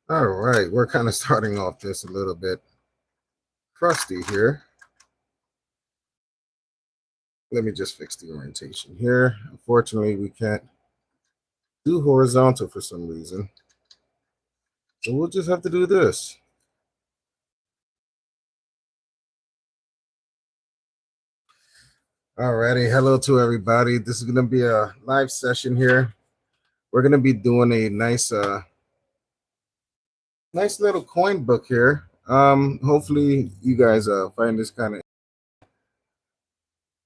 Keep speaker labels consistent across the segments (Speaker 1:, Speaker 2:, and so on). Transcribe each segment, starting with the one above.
Speaker 1: All right, we're kind of starting off this a little bit crusty here. Let me just fix the orientation here. Unfortunately, we can't do horizontal for some reason. So we'll just have to do this. Alrighty, hello to everybody. This is gonna be a live session here. We're gonna be doing a nice little coin book here. Hopefully you guys find this kind of.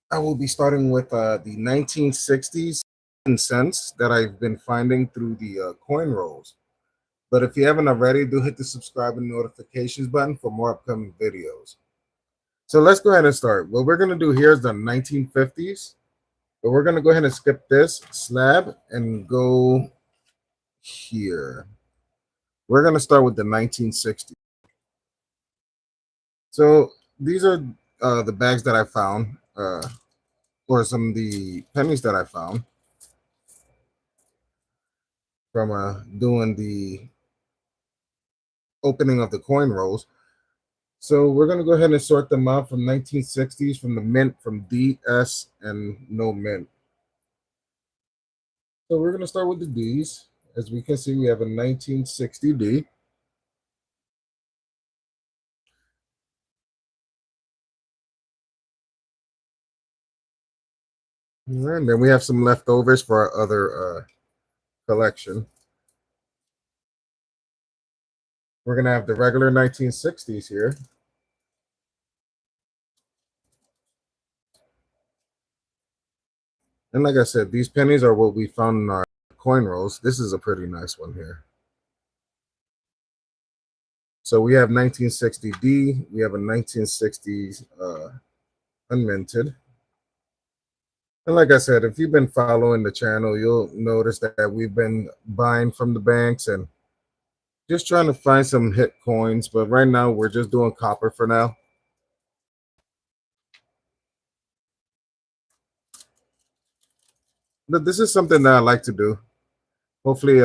Speaker 1: I will be starting with the 1960s cents that I've been finding through the coin rolls. But if you haven't already, do hit the subscribe and notifications button for more upcoming videos. So let's go ahead and start. What we're going to do here is the 1950s, but we're going to go ahead and skip this slab and go here. We're going to start with the 1960s. So these are the bags that I found, or some of the pennies that I found from doing the opening of the coin rolls. So we're going to go ahead and sort them out from 1960s, from the mint, from D, S, and no mint. So we're going to start with the Ds. As we can see, we have a 1960 D. And then we have some leftovers for our other collection. We're going to have the regular 1960s here. And like I said, these pennies are what we found in our coin rolls. This is a pretty nice one here. So we have 1960D. We have a 1960s unminted. And like I said, if you've been following the channel, you'll notice that we've been buying from the banks and just trying to find some hit coins. But right now, we're just doing copper for now. But this is something that I like to do. Hopefully,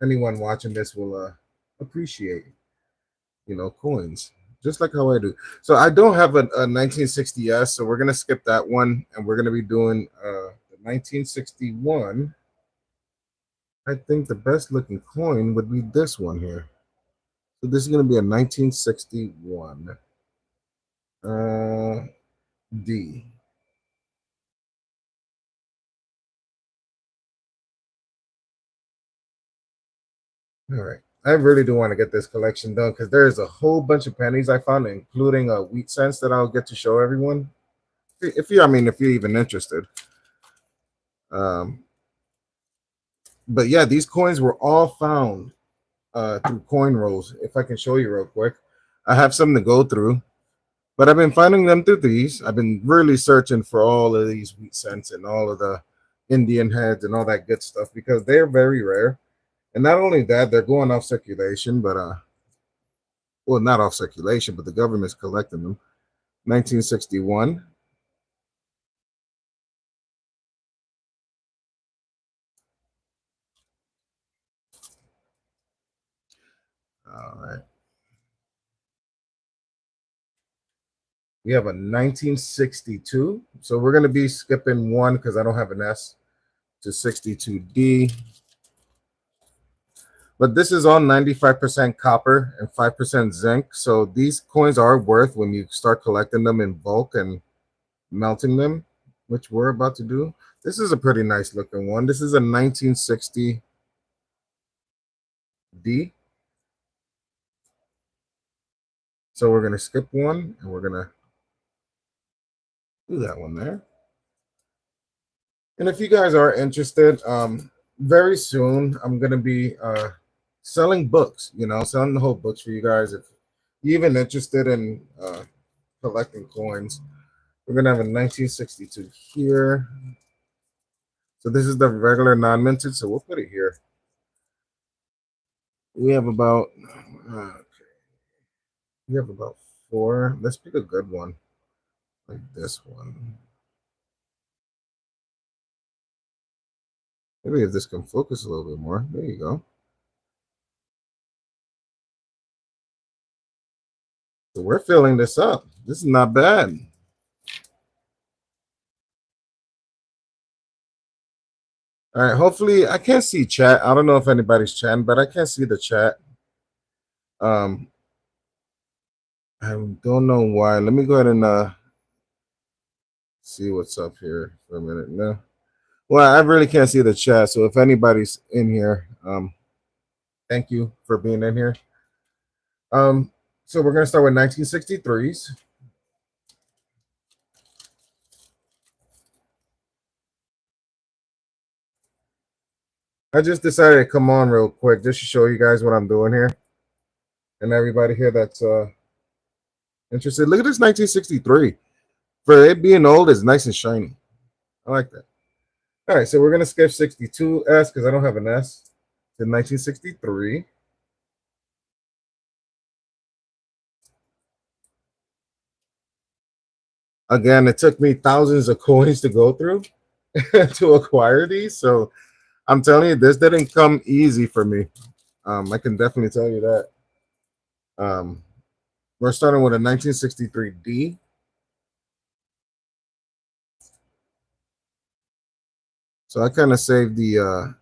Speaker 1: anyone watching this will appreciate, coins, just like how I do. So I don't have a 1960s, so we're going to skip that one. And we're going to be doing the 1961. I think the best looking coin would be this one here. So this is going to be a 1961 D. All right. I really do want to get this collection done because there's a whole bunch of pennies I found, including a wheat cents that I'll get to show everyone. If you're even interested. Um, but yeah, these coins were all found through coin rolls. If I can show you real quick, I have some to go through. But I've been finding them through these. I've been really searching for all of these wheat cents and all of the Indian heads and all that good stuff because they're very rare. And not only that, they're going off circulation, but well, not off circulation, but the government's collecting them. 1961. All right. We have a 1962. So we're going to be skipping one because I don't have an S to 62D. But this is all 95% copper and 5% zinc. So these coins are worth when you start collecting them in bulk and melting them, which we're about to do. This is a pretty nice looking one. This is a 1960D. So we're going to skip one and we're going to do that one there. And if you guys are interested, very soon I'm going to be selling books, selling the whole books for you guys. If you're even interested in collecting coins, we're going to have a 1962 here. So this is the regular non-minted, so we'll put it here. We have about we have about four. Let's pick a good one, like this one. Maybe if this can focus a little bit more. There you go. So we're filling this up. This is not bad. All right. Hopefully, I can't see chat. I don't know if anybody's chatting, but I can't see the chat. Um, I don't know why. Let me go ahead and see what's up here for a minute. No. Well, I really can't see the chat. So if anybody's in here, thank you for being in here. So we're gonna start with 1963s. I just decided to come on real quick just to show you guys what I'm doing here, and everybody here that's interested. Look at this 1963. For it being old, it's nice and shiny. I like that. All right, so we're gonna skip 62S because I don't have an S. To 1963. Again, it took me thousands of coins to go through to acquire these. So I'm telling you, this didn't come easy for me. I can definitely tell you that. Um, we're starting with a 1963D. So I kind of saved the.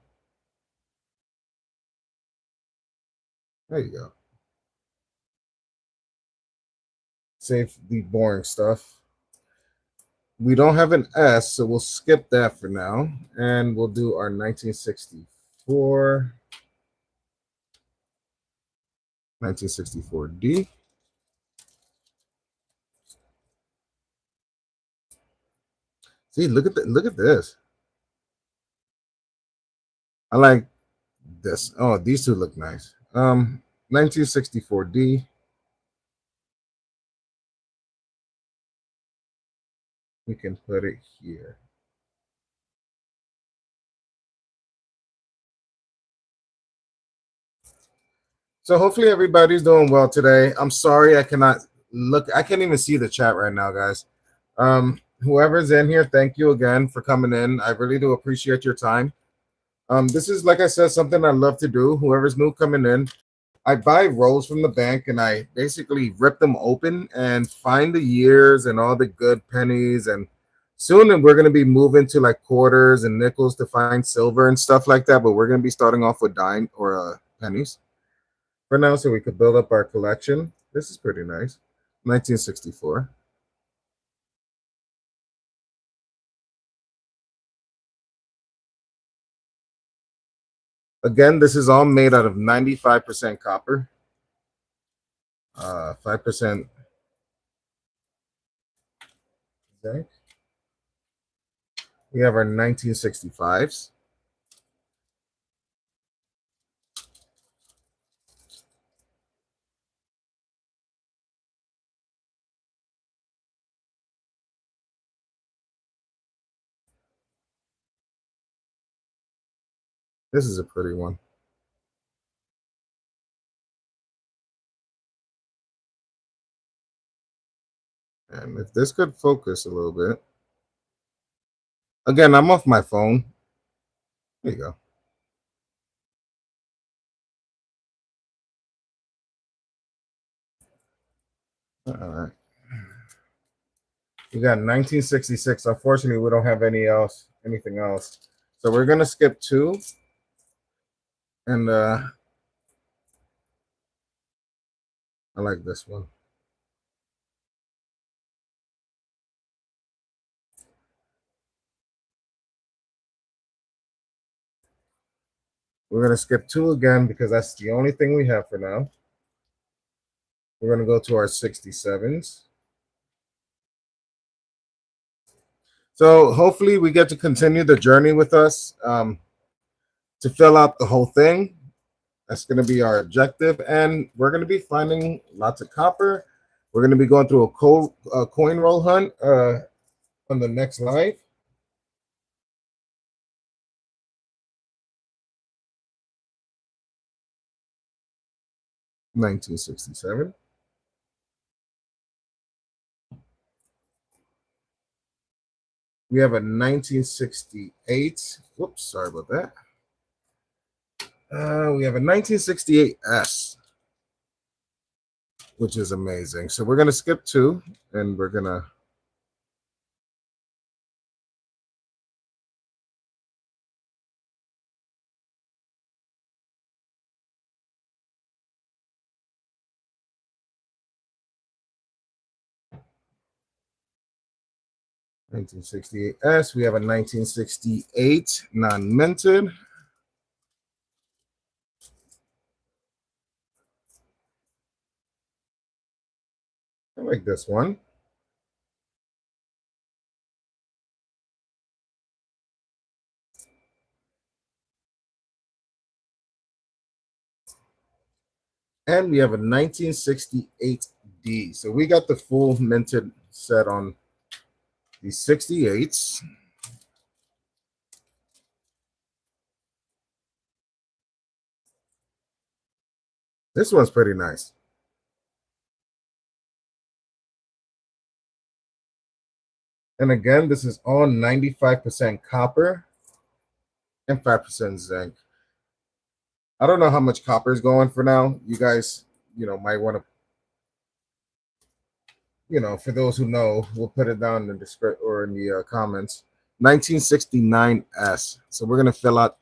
Speaker 1: There you go. Save the boring stuff. We don't have an S, so we'll skip that for now, and we'll do our 1964. 1964D. See, look at look at this. I like this. Oh, these two look nice. 1964D. We can put it here. So hopefully everybody's doing well today. I'm sorry I cannot look. I can't even see the chat right now, guys. Whoever's in here, thank you again for coming in. I really do appreciate your time. This is, like I said, something I love to do. Whoever's new coming in, I buy rolls from the bank and I basically rip them open and find the years and all the good pennies. And soon we're going to be moving to like quarters and nickels to find silver and stuff like that. But we're going to be starting off with dime or pennies for now, so we could build up our collection. This is pretty nice. 1964. Again, this is all made out of 95% copper, 5% zinc. We have our 1965s. This is a pretty one. And if this could focus a little bit. Again, I'm off my phone. There you go. All right. We got 1966. Unfortunately, we don't have anything else. So we're gonna skip two. And I like this one. We're gonna skip two again because that's the only thing we have for now. We're gonna go to our 67s. So hopefully we get to continue the journey with us to fill out the whole thing. That's going to be our objective, and we're going to be finding lots of copper. We're going to be going through a coin roll hunt on the next live. $1967. We have a 1968. Whoops, sorry about that. We have a 1968S. which is amazing. So we're gonna skip 2, and we're gonna 1968S. We have a 1968 non-minted. I like this one. And we have a 1968D. So we got the full minted set on the 68s. This one's pretty nice. And again, this is all 95% copper and 5% zinc. I don't know how much copper is going for now. You guys, might want to, for those who know, we'll put it down in the description or in the comments. 1969S. So we're going to fill out.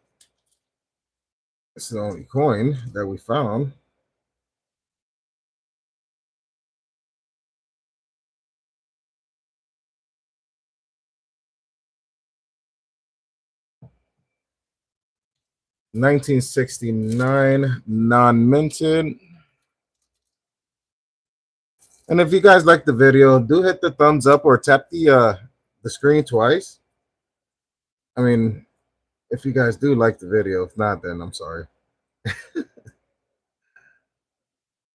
Speaker 1: This is the only coin that we found. $1969 non-minted. And if you guys like the video, do hit the thumbs up or tap the screen twice. I mean, if you guys do like the video, if not, then I'm sorry. We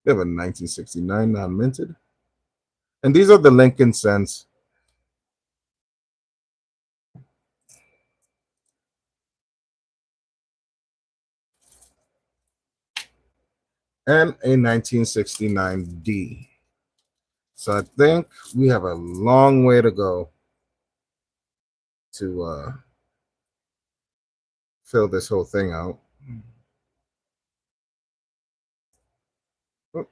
Speaker 1: have a 1969 non-minted. And these are the Lincoln cents. And a 1969D. So I think we have a long way to go to fill this whole thing out. Oh.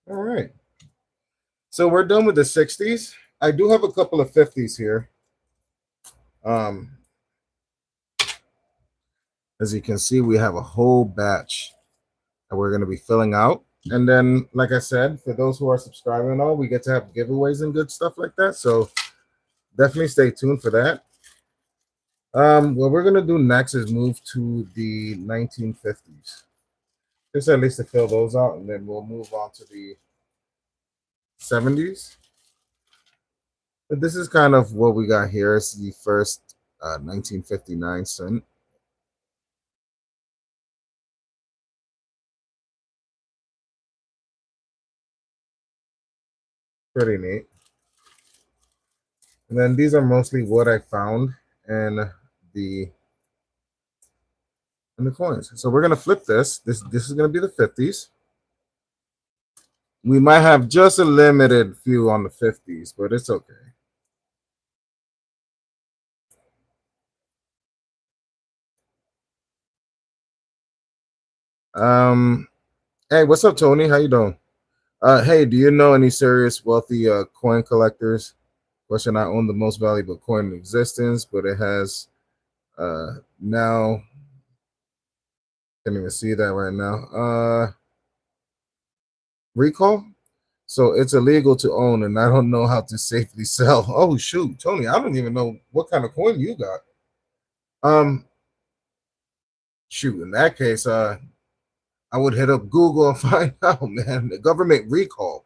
Speaker 1: All right. So we're done with the 60s. I do have a couple of 50s here. As you can see, we have a whole batch that we're going to be filling out. And then, like I said, for those who are subscribing and all, we get to have giveaways and good stuff like that. So definitely stay tuned for that. What we're going to do next is move to the 1950s. Just at least to fill those out, and then we'll move on to the 70s. But this is kind of what we got here. It's the first 1959 cent. Pretty neat. And then these are mostly what I found in the coins. So we're gonna flip this. This is gonna be the 50s. We might have just a limited few on the 50s, but it's okay. Hey, what's up, Tony? How you doing? Hey, do you know any serious wealthy coin collectors? Question: I own the most valuable coin in existence, but it has now can't even see that right now. Recall. So it's illegal to own, and I don't know how to safely sell. Oh shoot, Tony, I don't even know what kind of coin you got. Um, Shoot, in that case, I would hit up Google and find out, man. The government recall.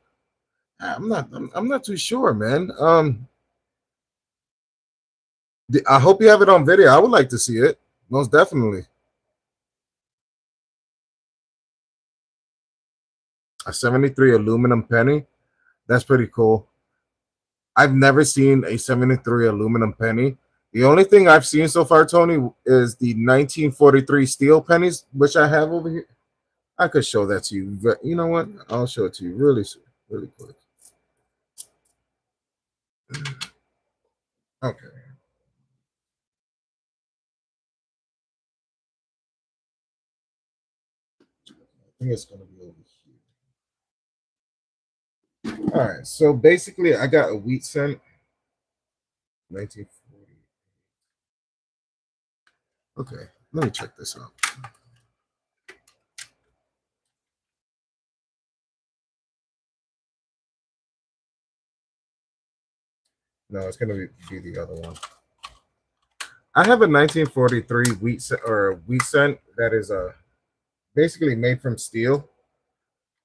Speaker 1: I'm not too sure, man. I hope you have it on video. I would like to see it, most definitely. A 73 aluminum penny. That's pretty cool. I've never seen a 73 aluminum penny. The only thing I've seen so far, Tony, is the 1943 steel pennies, which I have over here. I could show that to you. But you know what? I'll show it to you really soon, really quick. Okay. think it's gonna be over here. All right, so basically, I got a wheat cent, 1940. Okay, let me check this out. No, it's gonna be the other one. I have a 1943 wheat cent, or a wheat cent that is basically made from steel.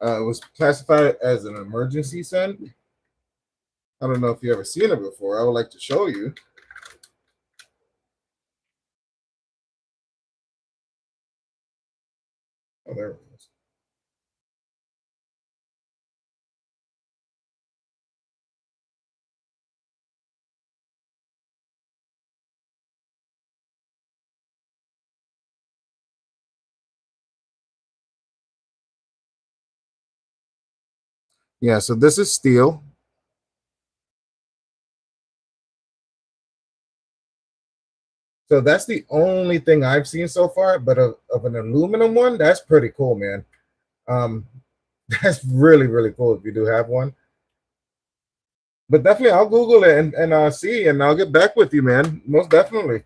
Speaker 1: It was classified as an emergency cent. I don't know if you ever seen it before. I would like to show you. Oh, there it is. Yeah, so this is steel. So that's the only thing I've seen so far, but of an aluminum one, that's pretty cool, man. Um, that's really, really cool if you do have one. But definitely, I'll Google it and see, and I'll get back with you, man. Most definitely.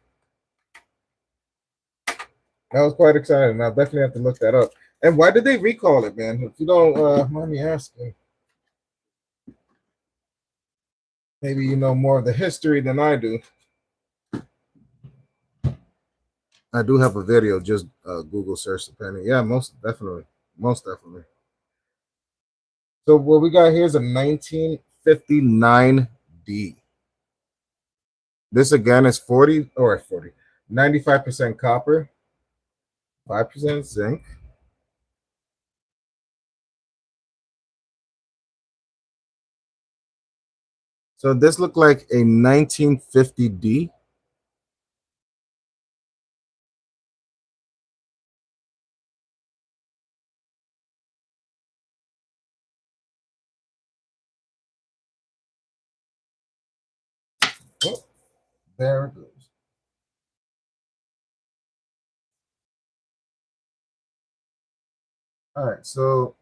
Speaker 1: I was quite excited, and I'll definitely have to look that up. And why did they recall it, man? If you don't mind me asking, maybe you know more of the history than I do. I do have a video. Just Google search the penny. Yeah, most definitely, most definitely. So what we got here is a 1959 D. This again is 40 or 40, 95% copper, 5% zinc. So this looked like a 1950 D. Oh, there it goes. All right, so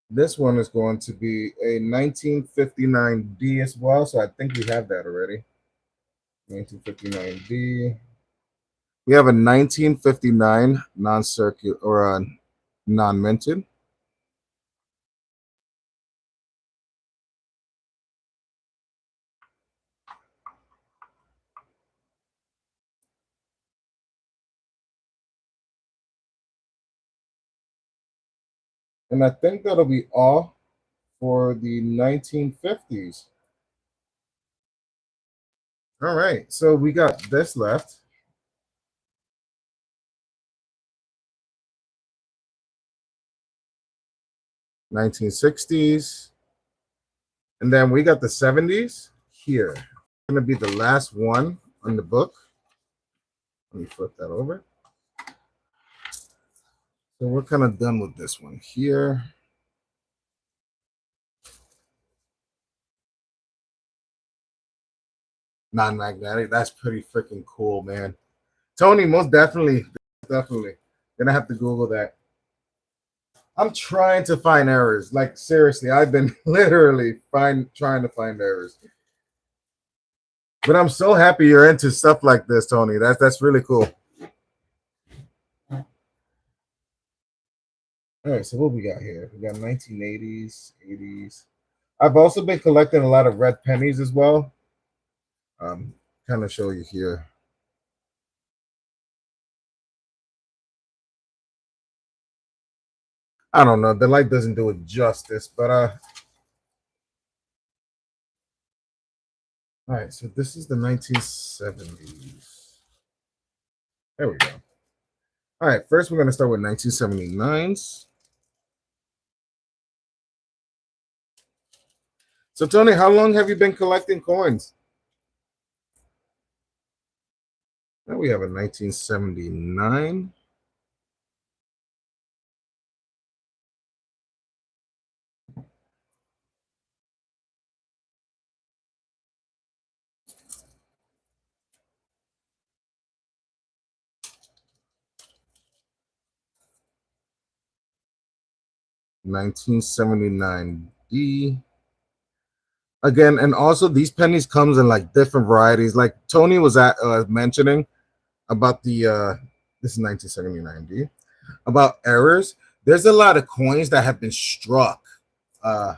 Speaker 1: this one is going to be a 1959 D as well. So I think we have that already. 1959 D. We have a 1959 non-circular or a non-minted. And I think that'll be all for the 1950s. All right, so we got this left. 1960s. And then we got the 70s here. Going to be the last one on the book. Let me flip that over. So we're kind of done with this one here. Non-magnetic. That's pretty freaking cool, man. Tony, most definitely, definitely. Gonna have to Google that. I'm trying to find errors. Like seriously, I've been literally trying to find errors. But I'm so happy you're into stuff like this, Tony. That's really cool. All right, so what we got here? We got 1980s, 80s. I've also been collecting a lot of red pennies as well. Kind of show you here. I don't know. The light doesn't do it justice, but all right. So this is the 1970s. There we go. All right. First, we're gonna start with 1979s. So Tony, how long have you been collecting coins? Now we have a 1979. 1979D. Again, and also these pennies comes in like different varieties. Like Tony was mentioning about the this is 1979D about errors. There's a lot of coins that have been struck. Uh,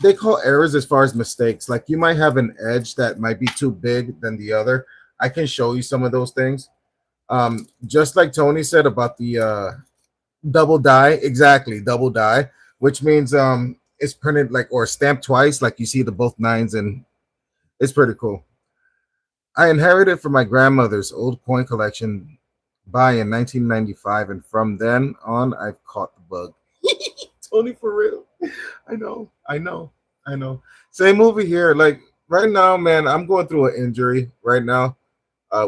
Speaker 1: they call errors as far as mistakes. Like you might have an edge that might be too big than the other. I can show you some of those things. Just like Tony said about the double die, exactly double die, which means it's printed like or stamped twice, like you see the both nines, and it's pretty cool. I inherited from my grandmother's old coin collection by in 1995, and from then on, I've caught the bug. Tony, for real. I know. Same movie here. Like right now, man, I'm going through an injury right now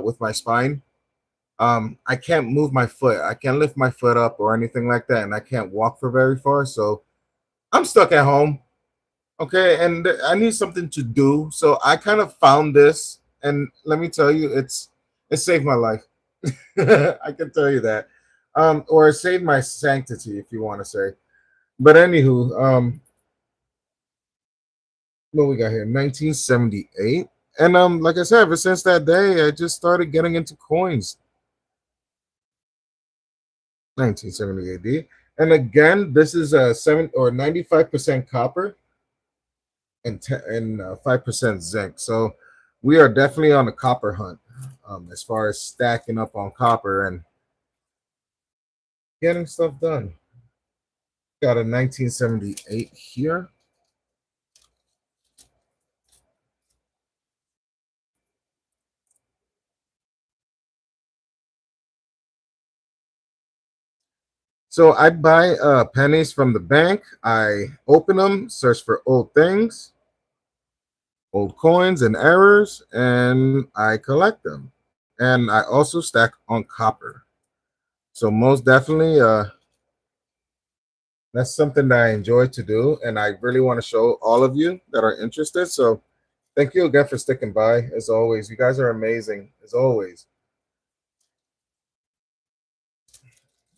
Speaker 1: with my spine. I can't move my foot. I can't lift my foot up or anything like that, and I can't walk for very far. So I'm stuck at home. Okay, and I need something to do. So I kind of found this, and let me tell you, it saved my life. I can tell you that, or it saved my sanctity, if you want to say. But anywho, what we got here, 1978, and like I said, ever since that day, I just started getting into coins. 1978 AD, and again, this is a 95% copper and 5% zinc. So we are definitely on a copper hunt as far as stacking up on copper and getting stuff done. Got a 1978 here. So I buy pennies from the bank. I open them, search for old things, old coins and errors, and I collect them. And I also stack on copper. So most definitely, that's something that I enjoy to do, and I really want to show all of you that are interested. So thank you again for sticking by. As always, you guys are amazing. As always.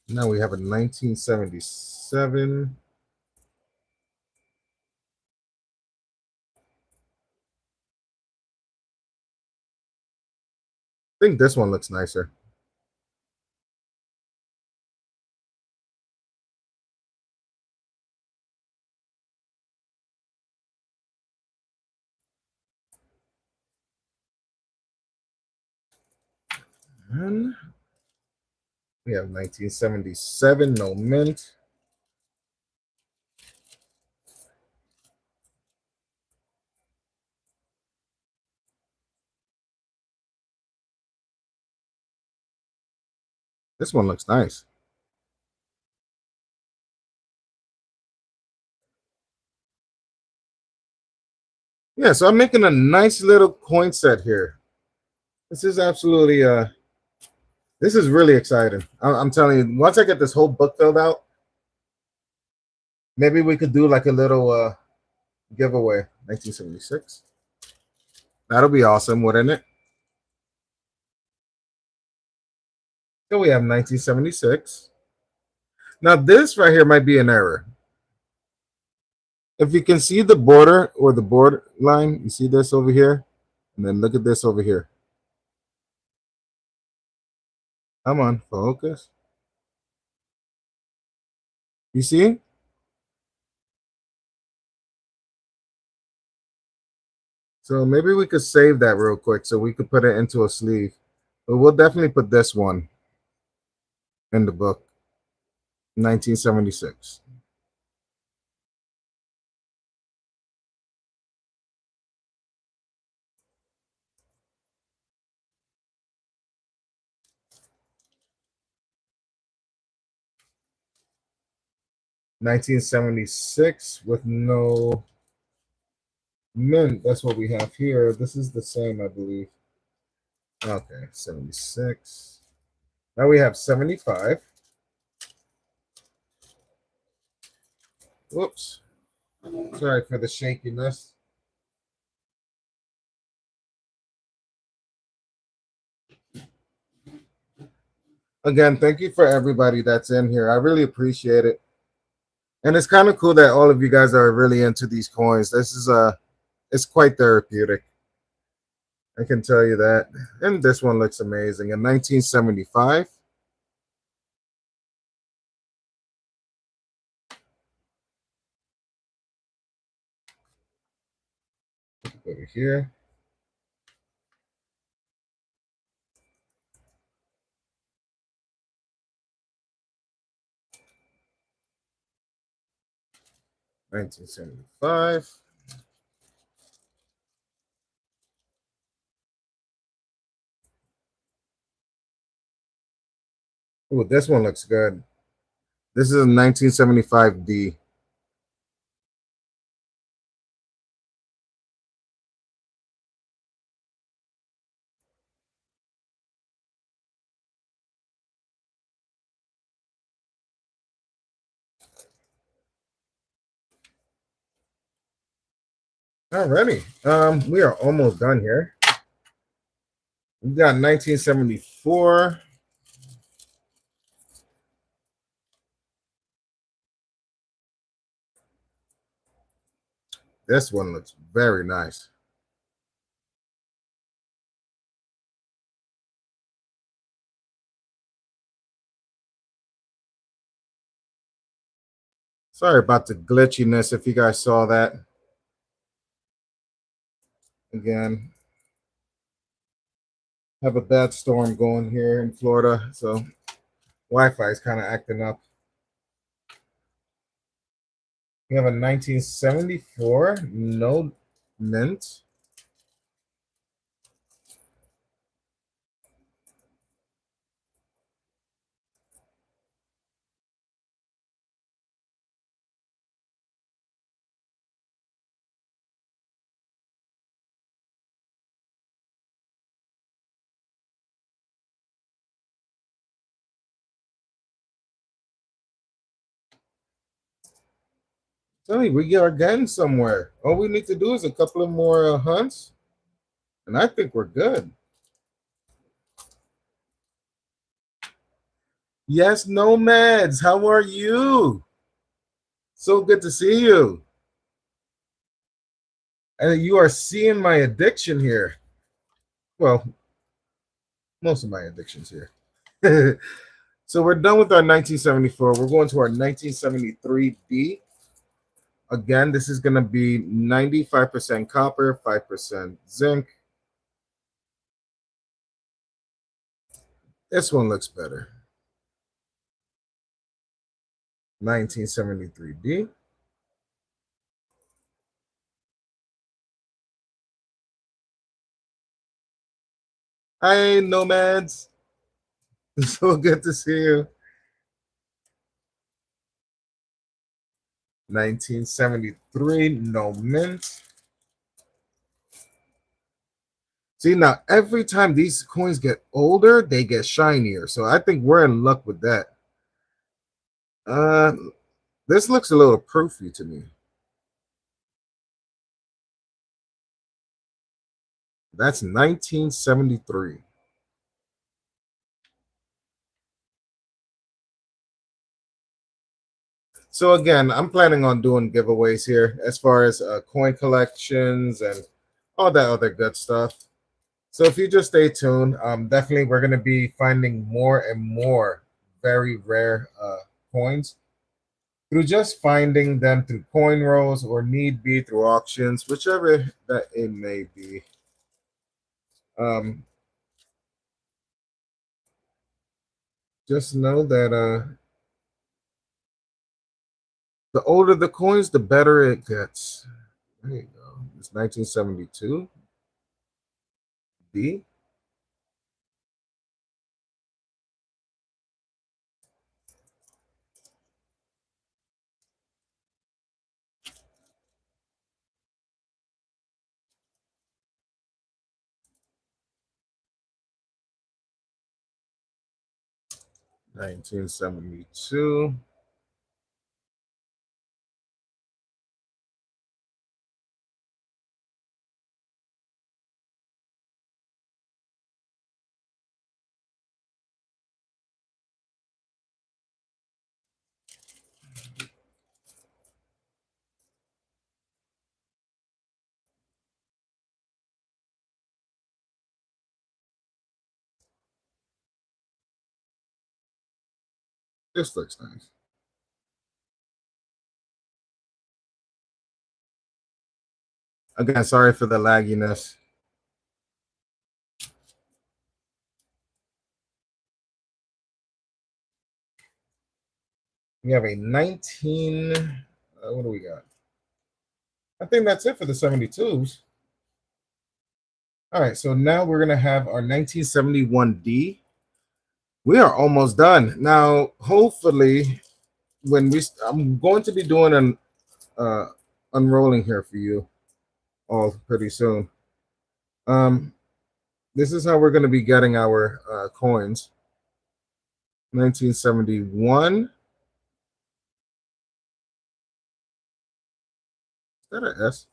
Speaker 1: Now we have a 1977. I think this one looks nicer. And we have 1977, no mint. This one looks nice. Yeah, so I'm making a nice little coin set here. This is absolutely this is really exciting. I'm telling you, once I get this whole book filled out, maybe we could do like a little giveaway. 1976. That'll be awesome, wouldn't it? So we have 1976. Now this right here might be an error. If you can see the border or the border line, you see this over here, and then look at this over here. Come on, focus. You see? So maybe we could save that real quick so we could put it into a sleeve. But we'll definitely put this one in the book. 1976. 1976 with no mint. That's what we have here. This is the same, I believe. Okay, 76. Now we have 75. Whoops. Sorry for the shakiness. Again, thank you for everybody that's in here. I really appreciate it. And it's kind of cool that all of you guys are really into these coins. This is it's quite therapeutic. I can tell you that. And this one looks amazing. In 1975. Over here. $19.75. Ooh, this one looks good. This is a 1975D. Alrighty. We are almost done here. We got 1974. This one looks very nice. Sorry about the glitchiness if you guys saw that. Again, have a bad storm going here in Florida, so Wi-Fi is kind of acting up. We have a 1974 no mint. Tell me, we are getting somewhere. All we need to do is a couple of more hunts, and I think we're good. Yes, Nomads, how are you? So good to see you. And you are seeing my addiction here. Well, most of my addictions here. So we're done with our 1974. We're going to our 1973D. Again, this is going to be 95% copper, 5% zinc. This one looks better. 1973D. Hi, Nomads. So good to see you. 1973, no mint. See, now every time these coins get older, they get shinier. So I think we're in luck with that. Uh, this looks a little proofy to me. That's 1973. So again, I'm planning on doing giveaways here as far as coin collections and all that other good stuff. So if you just stay tuned, definitely we're going to be finding more and more very rare coins through just finding them through coin rolls or need be through auctions, whichever that it may be. Um, just know that the older the coins, the better it gets. There you go. It's 1972. D. 1972. This looks nice. Again, sorry for the lagginess. We have a 19. What do we got? I think that's it for the 72s. All right, so now we're going to have our 1971D. We are almost done. Now, hopefully, I'm going to be doing an unrolling here for you all pretty soon. This is how we're going to be getting our coins. 1971. Is that an S?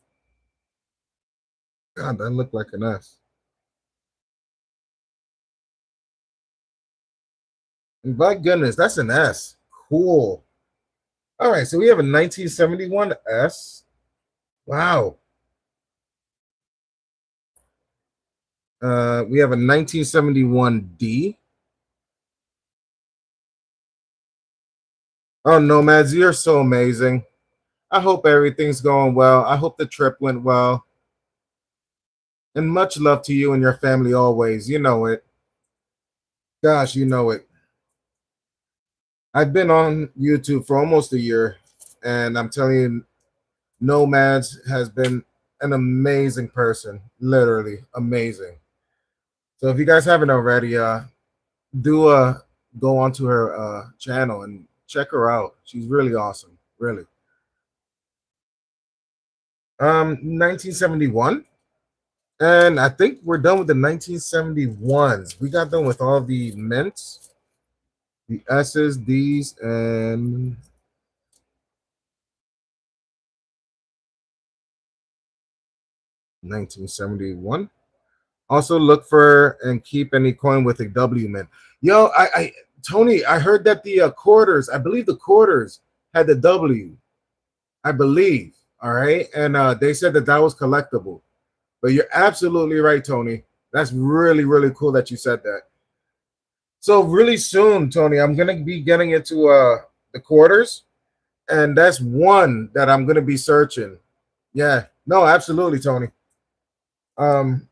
Speaker 1: God, that looked like an S. And by goodness, that's an S. Cool. All right, so we have a 1971 S. Wow. We have a 1971 D. Oh, Nomads, you're so amazing. I hope everything's going well. I hope the trip went well. And much love to you and your family always. You know it. Gosh, you know it. I've been on YouTube for almost a year, and I'm telling you, Nomads has been an amazing person. Literally amazing. So if you guys haven't already, do go onto her channel and check her out. She's really awesome. Really. 1971. And I think we're done with the 1971s. We got done with all the mints, the S's, D's, and 1971. Also look for and keep any coin with a W mint. Yo, Tony, I heard that the quarters, I believe the quarters had the W. I believe. All right. And they said that was collectible. But you're absolutely right, Tony. That's really, really cool that you said that. So really soon, Tony, I'm gonna be getting into the quarters, and that's one that I'm gonna be searching. Yeah, no, absolutely, Tony. Um,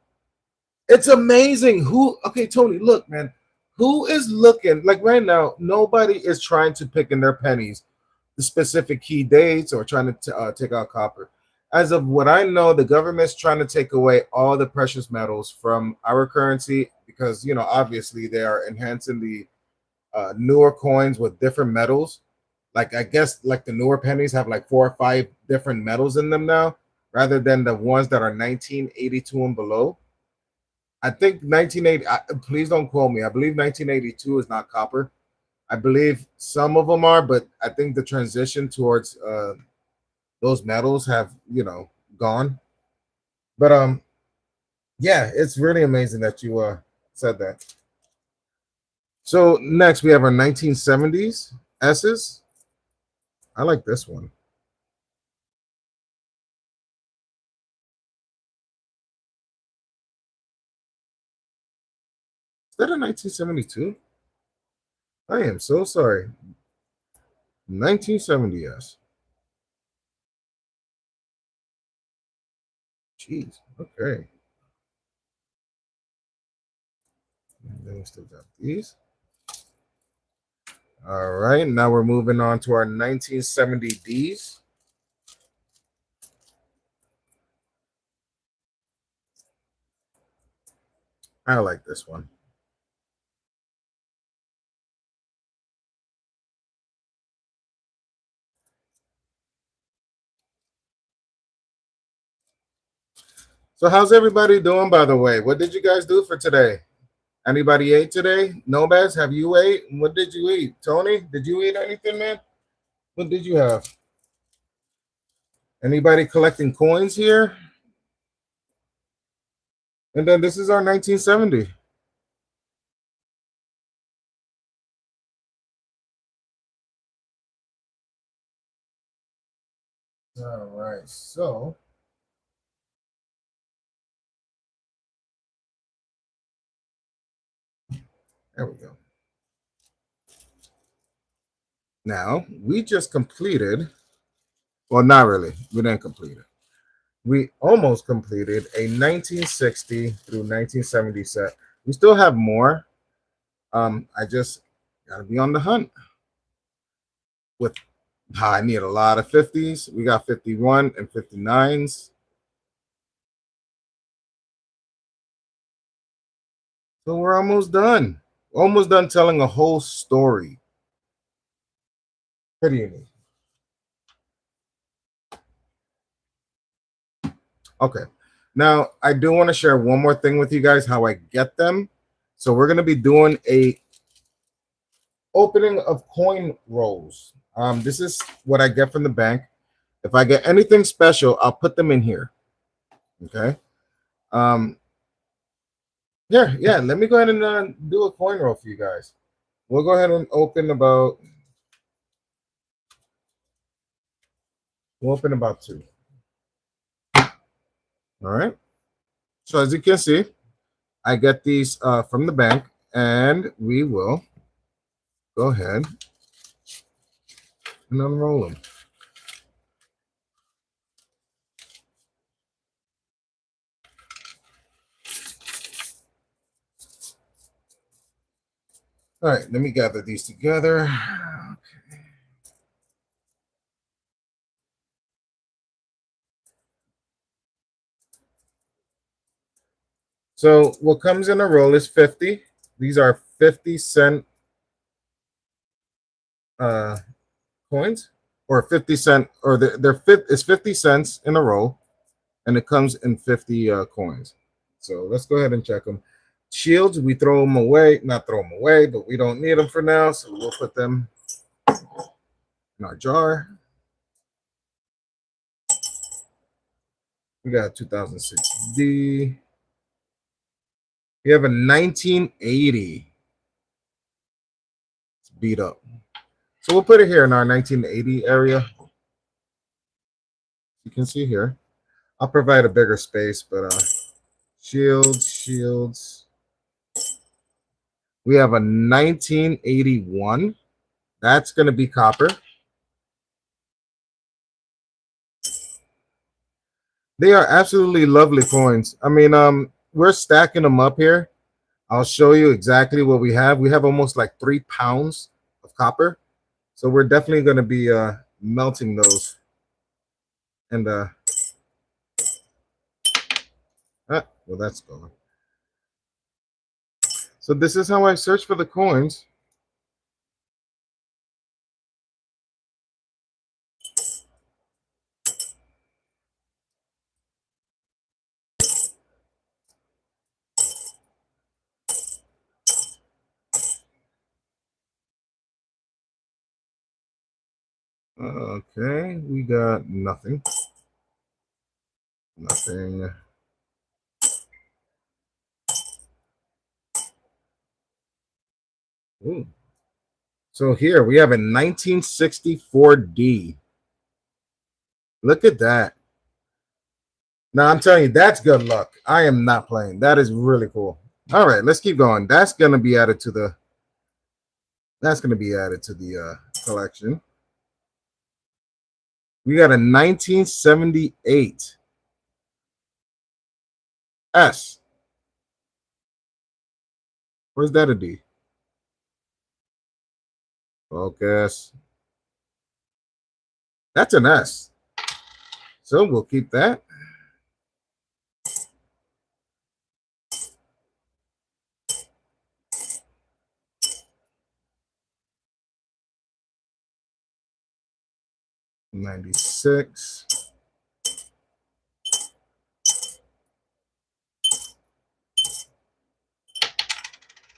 Speaker 1: it's amazing who. Okay, Tony, look, man, who is looking like right now? Nobody is trying to pick in their pennies the specific key dates or trying to take out copper. As of what I know, the government's trying to take away all the precious metals from our currency because obviously they are enhancing the newer coins with different metals. Like I guess like the newer pennies have like 4 or 5 different metals in them now, rather than the ones that are 1982 and below. I think 1980. Please don't quote me. I believe 1982 is not copper. I believe some of them are, but I think the transition towards those metals have gone. But yeah, it's really amazing that you said that. So next we have our 1970s S's. I like this one. Is that a 1972? I am so sorry. 1970 S. Jeez. Okay. And then we still got these. All right. Now we're moving on to our 1970 Ds. I like this one. So how's everybody doing, by the way? What did you guys do for today? Anybody ate today? Nomads, have you ate? What did you eat? Tony, did you eat anything, man? What did you have? Anybody collecting coins here? And then this is our 1970. All right, so there we go. Now, we just completed, well, not really. We didn't complete it. We almost completed a 1960 through 1970 set. We still have more. I just gotta be on the hunt with I need a lot of 50s. We got 51 and 59s. So we're almost done. Almost done telling a whole story. What do you need? Okay. Now, I do want to share one more thing with you guys how I get them. So we're going to be doing a opening of coin rolls. This is what I get from the bank. If I get anything special, I'll put them in here. Okay. Um, yeah. Let me go ahead and do a coin roll for you guys. We'll go ahead and we'll open about two. All right. So as you can see, I get these from the bank, and we will go ahead and unroll them. All right, let me gather these together. Okay. So what comes in a roll is 50. These are 50-cent coins, or 50-cent, or it's 50 cents in a roll, and it comes in 50 coins. So let's go ahead and check them. Shields, we throw them away, not throw them away, but we don't need them for now, so we'll put them in our jar. We got 2006D. We have a 1980. It's beat up. So we'll put it here in our 1980 area. You can see here. I'll provide a bigger space, but shields. We have a 1981. That's going to be copper. They are absolutely lovely coins. I mean, we're stacking them up here. I'll show you exactly what we have. We have almost like 3 pounds of copper. So we're definitely going to be melting those. And well, that's gone. So this is how I search for the coins. Okay, we got nothing. Nothing. Ooh. So here we have a 1964D. Look at that. Now I'm telling you, that's good luck. I am not playing. That is really cool. All right, let's keep going. That's gonna be added to the collection. We got a 1978 S. Where's that a D? Focus. That's an S. So we'll keep that. '96.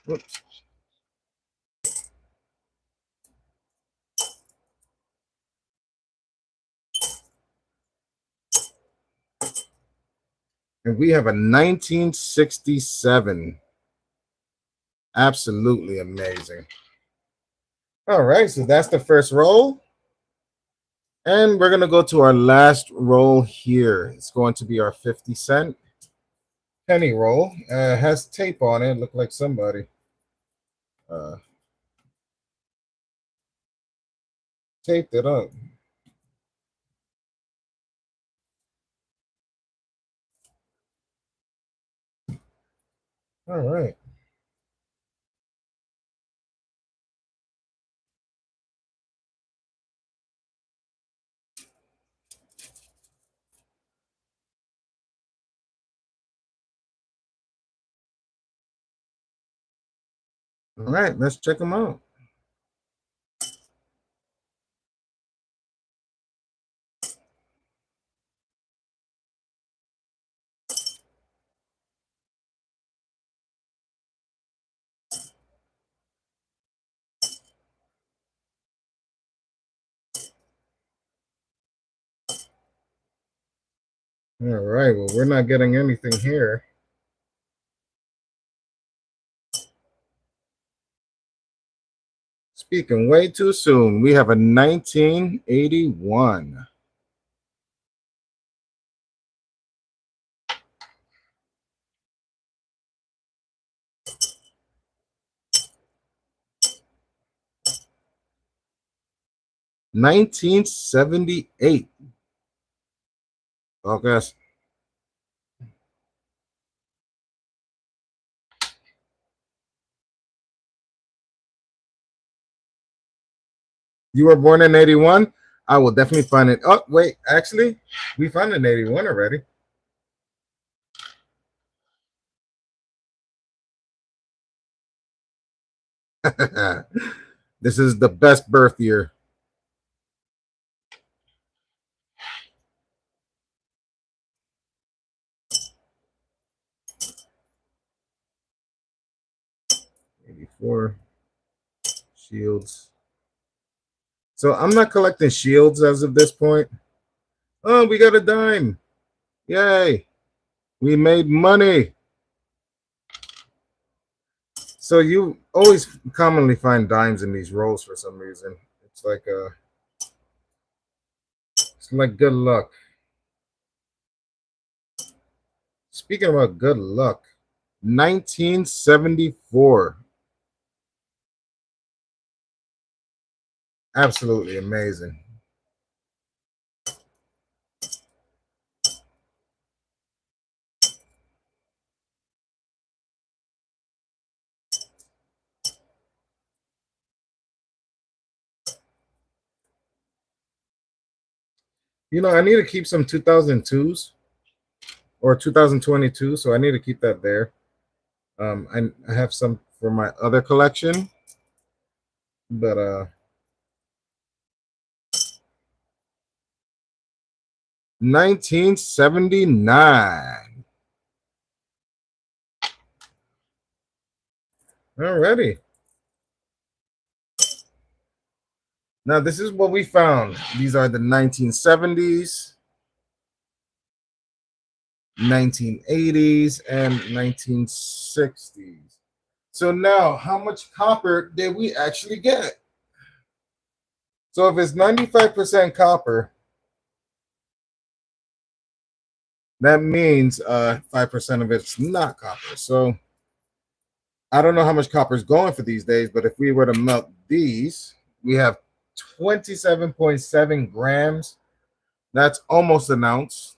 Speaker 1: Whoops. And we have a 1967. Absolutely amazing. All right, so that's the first roll. And we're going to go to our last roll here. It's going to be our 50-cent penny roll. It has tape on it. Look like somebody Taped it up. All right. All right, let's check them out. All right, well, we're not getting anything here. Speaking way too soon, we have a 1981. $1978. Okay. You were born in 81? I will definitely find it. Oh, wait, actually, we found an 81 already. This is the best birth year. '84 shields. So I'm not collecting shields as of this point. Oh, we got a dime. Yay. We made money. So you always commonly find dimes in these rolls for some reason. It's like good luck. Speaking about good luck, 1974. Absolutely amazing. You know, I need to keep some 2002s or 2022, so I need to keep that there. I have some for my other collection, but 1979. Alrighty. Now this is what we found. These are the 1970s, 1980s, and 1960s. So now, how much copper did we actually get? So if it's 95% copper, that means 5% of it's not copper. So I don't know how much copper is going for these days, but if we were to melt these, we have 27.7 grams. That's almost an ounce.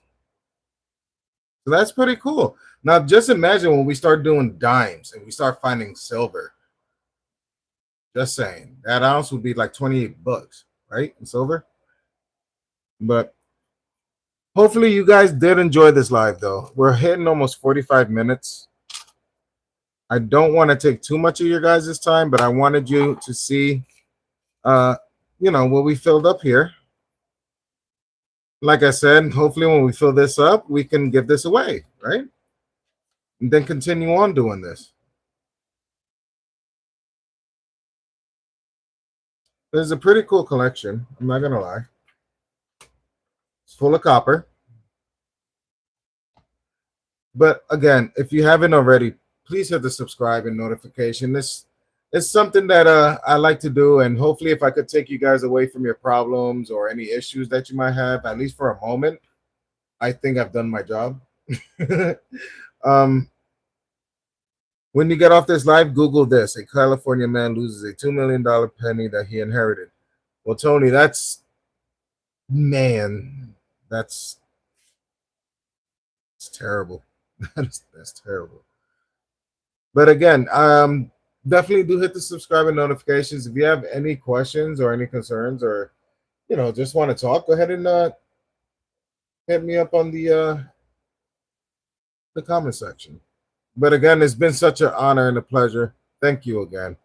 Speaker 1: So that's pretty cool. Now, just imagine when we start doing dimes and we start finding silver. Just saying, that ounce would be like 28 bucks, right? In silver. But hopefully, you guys did enjoy this live, though. We're hitting almost 45 minutes. I don't want to take too much of your guys' time, but I wanted you to see, uh, what we filled up here. Like I said, hopefully, when we fill this up, we can give this away, right? And then continue on doing this. This is a pretty cool collection. I'm not gonna lie. It's full of copper. But again, if you haven't already, please hit the subscribe and notification. This is something that I like to do, and hopefully, if I could take you guys away from your problems or any issues that you might have, at least for a moment, I think I've done my job. um, when you get off this live, Google this: a California man loses a $2 million penny that he inherited. Well, Tony, that's man, that's it's terrible. That's terrible. But again, definitely do hit the subscribe and notifications. If you have any questions or any concerns, or just want to talk, go ahead and hit me up on the comment section. But again, it's been such an honor and a pleasure. Thank you again.